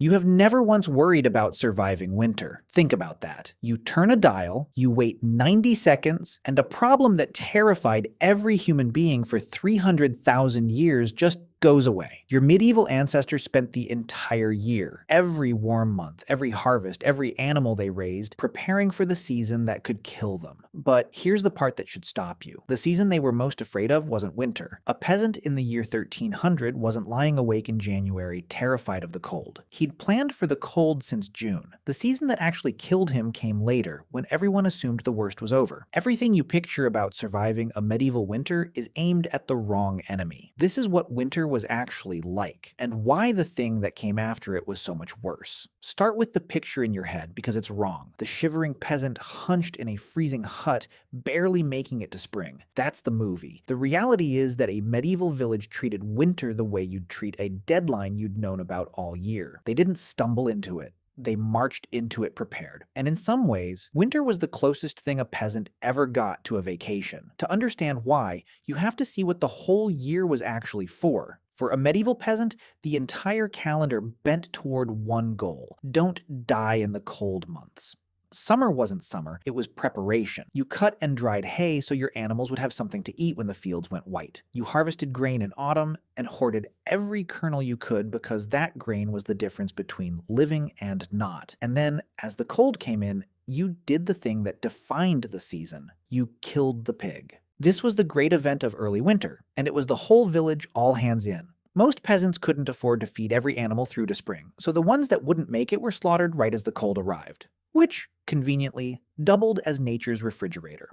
You have never once worried about surviving winter. Think about that. You turn a dial, you wait 90 seconds, and a problem that terrified every human being for 300,000 years just goes away. Your medieval ancestors spent the entire year, every warm month, every harvest, every animal they raised, preparing for the season that could kill them. But here's the part that should stop you. The season they were most afraid of wasn't winter. A peasant in the year 1300 wasn't lying awake in January, terrified of the cold. He'd planned for the cold since June. The season that actually killed him came later, when everyone assumed the worst was over. Everything you picture about surviving a medieval winter is aimed at the wrong enemy. This is what winter was actually like, and why the thing that came after it was so much worse. Start with the picture in your head, because it's wrong. The shivering peasant hunched in a freezing hut, barely making it to spring. That's the movie. The reality is that a medieval village treated winter the way you'd treat a deadline you'd known about all year. They didn't stumble into it. They marched into it prepared. And in some ways, winter was the closest thing a peasant ever got to a vacation. To understand why, you have to see what the whole year was actually for. For a medieval peasant, the entire calendar bent toward one goal: don't die in the cold months. Summer wasn't summer, it was preparation. You cut and dried hay so your animals would have something to eat when the fields went white. You harvested grain in autumn and hoarded every kernel you could, because that grain was the difference between living and not. And then, as the cold came in, you did the thing that defined the season. You killed the pig. This was the great event of early winter, and it was the whole village all hands in. Most peasants couldn't afford to feed every animal through to spring, so the ones that wouldn't make it were slaughtered right as the cold arrived, which, conveniently, doubled as nature's refrigerator.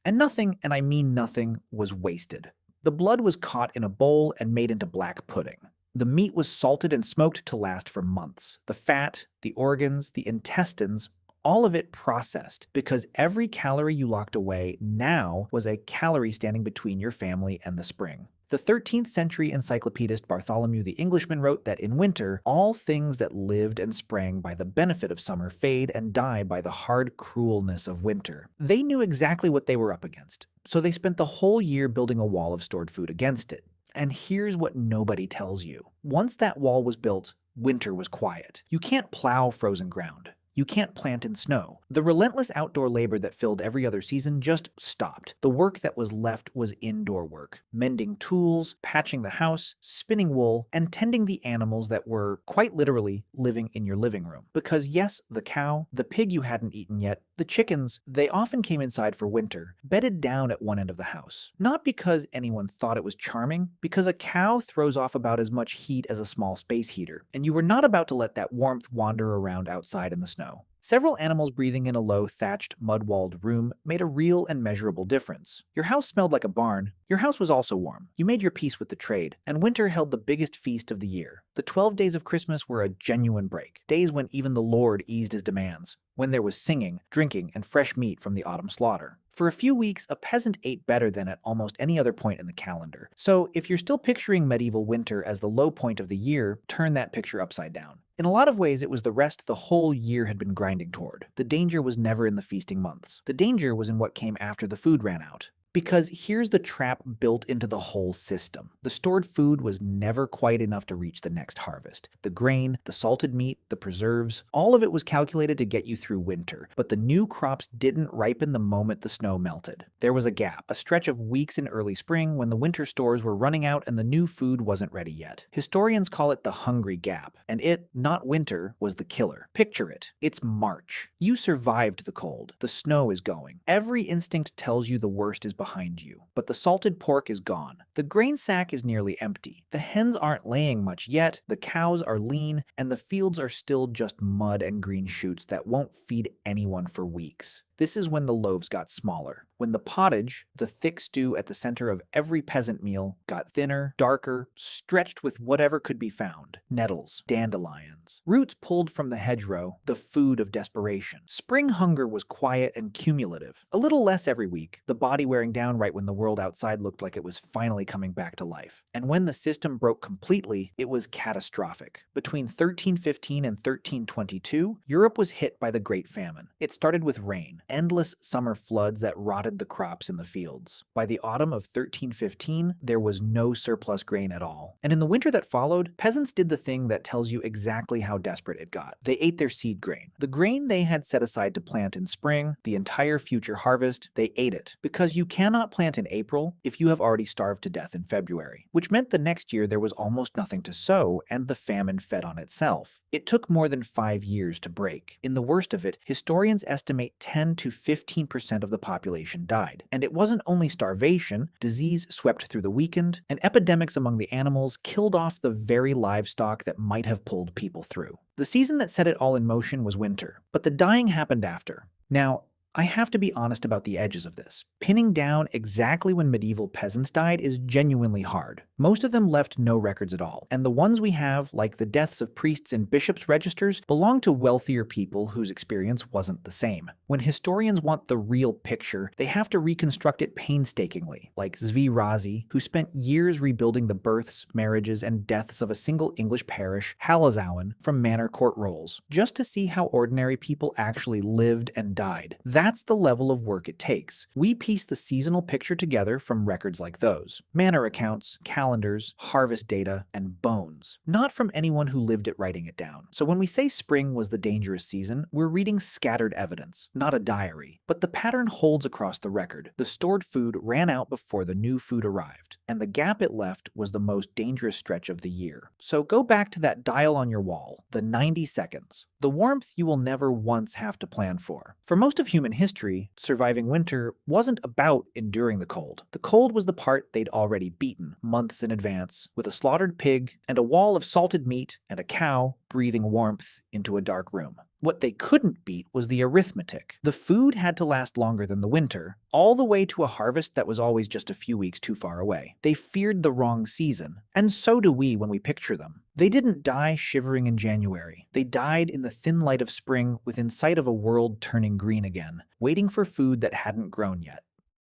And nothing, and I mean nothing, was wasted. The blood was caught in a bowl and made into black pudding. The meat was salted and smoked to last for months. The fat, the organs, the intestines, all of it processed, because every calorie you locked away now was a calorie standing between your family and the spring. The 13th century encyclopedist Bartholomew the Englishman wrote that in winter, all things that lived and sprang by the benefit of summer fade and die by the hard cruelness of winter. They knew exactly what they were up against, so they spent the whole year building a wall of stored food against it. And here's what nobody tells you. Once that wall was built, winter was quiet. You can't plow frozen ground. You can't plant in snow. The relentless outdoor labor that filled every other season just stopped. The work that was left was indoor work: mending tools, patching the house, spinning wool, and tending the animals that were, quite literally, living in your living room. Because yes, the cow, the pig you hadn't eaten yet, the chickens, they often came inside for winter, bedded down at one end of the house. Not because anyone thought it was charming, because a cow throws off about as much heat as a small space heater, and you were not about to let that warmth wander around outside in the snow. Several animals breathing in a low, thatched, mud-walled room made a real and measurable difference. Your house smelled like a barn. Your house was also warm. You made your peace with the trade, and winter held the biggest feast of the year. The 12 days of Christmas were a genuine break, days when even the Lord eased his demands, when there was singing, drinking, and fresh meat from the autumn slaughter. For a few weeks, a peasant ate better than at almost any other point in the calendar. So if you're still picturing medieval winter as the low point of the year, turn that picture upside down. In a lot of ways, it was the rest the whole year had been grinding toward. The danger was never in the feasting months. The danger was in what came after the food ran out. Because here's the trap built into the whole system. The stored food was never quite enough to reach the next harvest. The grain, the salted meat, the preserves, all of it was calculated to get you through winter, but the new crops didn't ripen the moment the snow melted. There was a gap, a stretch of weeks in early spring when the winter stores were running out and the new food wasn't ready yet. Historians call it the hungry gap, and it, not winter, was the killer. Picture it. It's March. You survived the cold. The snow is going. Every instinct tells you the worst is behind you, but the salted pork is gone. The grain sack is nearly empty. The hens aren't laying much yet, the cows are lean, and the fields are still just mud and green shoots that won't feed anyone for weeks. This is when the loaves got smaller, when the pottage, the thick stew at the center of every peasant meal, got thinner, darker, stretched with whatever could be found: nettles, dandelions, roots pulled from the hedgerow, the food of desperation. Spring hunger was quiet and cumulative, a little less every week, the body wearing down right when the world outside looked like it was finally coming back to life. And when the system broke completely, it was catastrophic. Between 1315 and 1322, Europe was hit by the Great Famine. It started with rain. endless summer floods that rotted the crops in the fields. By the autumn of 1315, there was no surplus grain at all. And in the winter that followed, peasants did the thing that tells you exactly how desperate it got. They ate their seed grain. The grain they had set aside to plant in spring, the entire future harvest, they ate it. Because you cannot plant in April if you have already starved to death in February. Which meant the next year there was almost nothing to sow, and the famine fed on itself. It took more than 5 years to break. In the worst of it, historians estimate 10 to 15% of the population died. And it wasn't only starvation, disease swept through the weakened, and epidemics among the animals killed off the very livestock that might have pulled people through. The season that set it all in motion was winter, but the dying happened after. Now, I have to be honest about the edges of this. Pinning down exactly when medieval peasants died is genuinely hard. Most of them left no records at all, and the ones we have, like the deaths of priests in bishops' registers, belong to wealthier people whose experience wasn't the same. When historians want the real picture, they have to reconstruct it painstakingly, like Zvi Razi, who spent years rebuilding the births, marriages, and deaths of a single English parish, Halazowen, from manor court rolls, just to see how ordinary people actually lived and died. That's the level of work it takes. We piece the seasonal picture together from records like those. Manor accounts, calendars, harvest data, and bones. Not from anyone who lived it writing it down. So when we say spring was the dangerous season, we're reading scattered evidence, not a diary. But the pattern holds across the record. The stored food ran out before the new food arrived, and the gap it left was the most dangerous stretch of the year. So go back to that dial on your wall, the 90 seconds. The warmth you will never once have to plan for. For most of human history, surviving winter wasn't about enduring the cold. The cold was the part they'd already beaten, months in advance, with a slaughtered pig and a wall of salted meat and a cow breathing warmth into a dark room. What they couldn't beat was the arithmetic. The food had to last longer than the winter, all the way to a harvest that was always just a few weeks too far away. They feared the wrong season, and so do we when we picture them. They didn't die shivering in January. They died in the thin light of spring within sight of a world turning green again, waiting for food that hadn't grown yet.